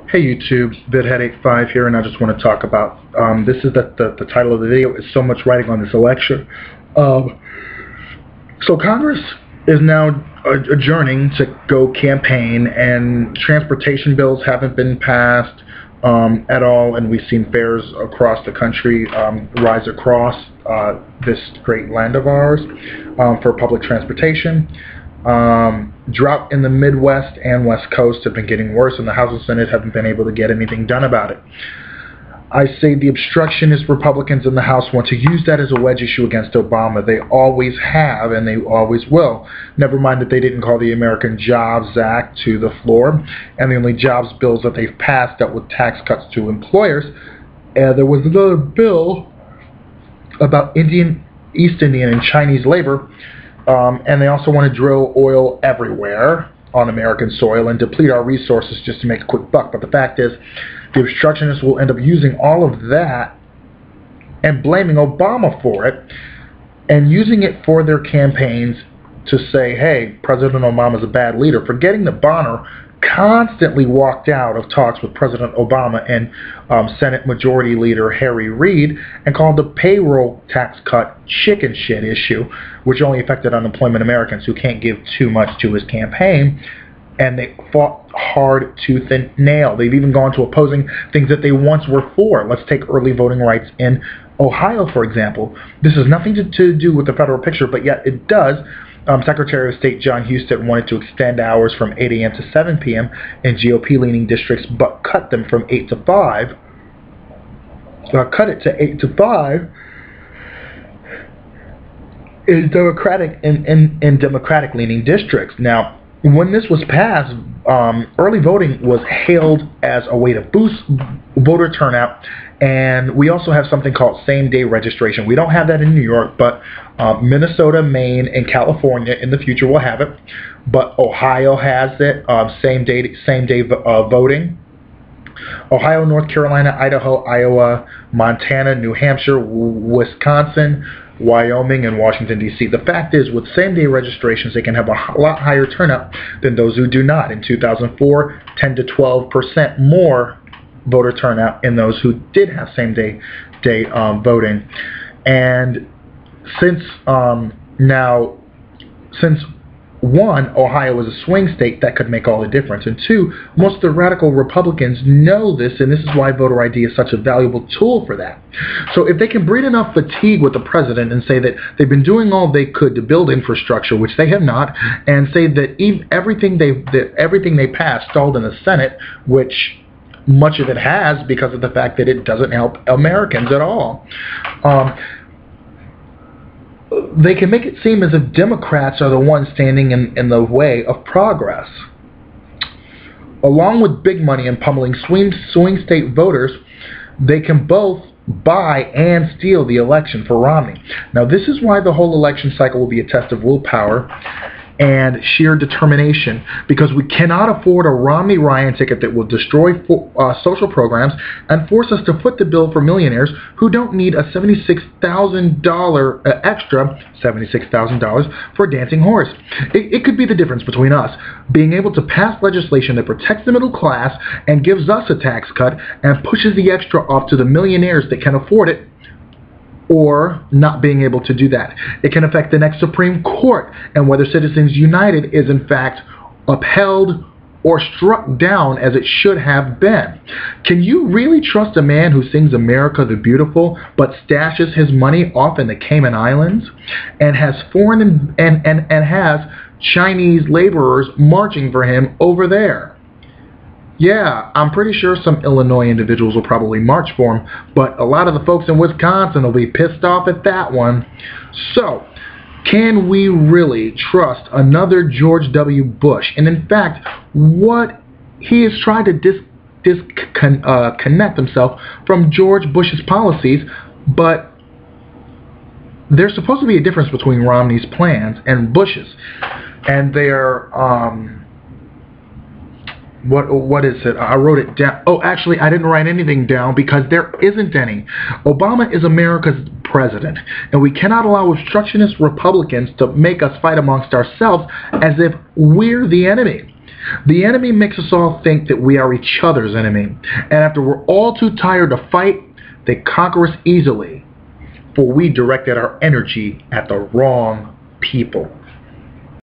Hey YouTube, VidHead85 here, and I just want to talk about, this is the title of the video, is so much writing on this election. So Congress is now adjourning to go campaign, and transportation bills haven't been passed at all, and we've seen fares across the country rise across this great land of ours for public transportation. Drought in the Midwest and West Coast have been getting worse, and the House and Senate haven't been able to get anything done about it. I say the obstructionist Republicans in the House want to use that as a wedge issue against Obama. They always have, and they always will. Never mind that they didn't call the American Jobs Act to the floor, and the only jobs bills that they've passed dealt with tax cuts to employers. There was another bill about East Indian and Chinese labor, and they also want to drill oil everywhere on American soil and deplete our resources just to make a quick buck. But the fact is, the obstructionists will end up using all of that and blaming Obama for it, and using it for their campaigns to say, hey, President Obama's a bad leader, forgetting that Bonner constantly walked out of talks with President Obama and Senate Majority Leader Harry Reid and called the payroll tax cut chicken shit issue, which only affected unemployment Americans who can't give too much to his campaign. And they fought hard tooth and nail. They've even gone to opposing things that they once were for. Let's take early voting rights in Ohio, for example. This has nothing to do with the federal picture, but yet it does. Secretary of State John Husted wanted to extend hours from 8 a.m. to 7 p.m. in GOP-leaning districts, but cut them from 8 to 5. Cut it to 8 to 5 in Democratic-leaning districts. Now, when this was passed, early voting was hailed as a way to boost voter turnout, and we also have something called same-day registration. We don't have that in New York, but Minnesota, Maine, and California in the future will have it. But Ohio has it, same-day voting. Ohio, North Carolina, Idaho, Iowa, Montana, New Hampshire, Wisconsin, Wyoming, and Washington, D.C. The fact is, with same-day registrations, they can have a lot higher turnout than those who do not. In 2004, 10 to 12% more voter turnout in those who did have same-day voting. And since one, Ohio is a swing state, that could make all the difference. And two, most of the radical Republicans know this, and this is why voter ID is such a valuable tool for that. So if they can breed enough fatigue with the president and say that they've been doing all they could to build infrastructure, which they have not, and say that everything they passed stalled in the Senate, which much of it has because of the fact that it doesn't help Americans at all. They can make it seem as if Democrats are the ones standing in the way of progress. Along with big money and pummeling swing state voters, they can both buy and steal the election for Romney. Now, this is why the whole election cycle will be a test of willpower and sheer determination, because we cannot afford a Romney-Ryan ticket that will destroy social programs and force us to foot the bill for millionaires who don't need a $76,000 extra $76,000 for a dancing horse. It could be the difference between us being able to pass legislation that protects the middle class and gives us a tax cut and pushes the extra off to the millionaires that can afford it, or not being able to do that. It can affect the next Supreme Court and whether Citizens United is in fact upheld or struck down as it should have been. Can you really trust a man who sings America the Beautiful but stashes his money off in the Cayman Islands and has foreign and has Chinese laborers marching for him over there? Yeah, I'm pretty sure some Illinois individuals will probably march for him, but a lot of the folks in Wisconsin will be pissed off at that one. So, can we really trust another George W. Bush? And in fact, what he is trying to disconnect himself from George Bush's policies, but there's supposed to be a difference between Romney's plans and Bush's, and they're what is it? I wrote it down. Oh, actually, I didn't write anything down because there isn't any. Obama is America's president, and we cannot allow obstructionist Republicans to make us fight amongst ourselves as if we're the enemy. The enemy makes us all think that we are each other's enemy, and after we're all too tired to fight, they conquer us easily, for we directed our energy at the wrong people.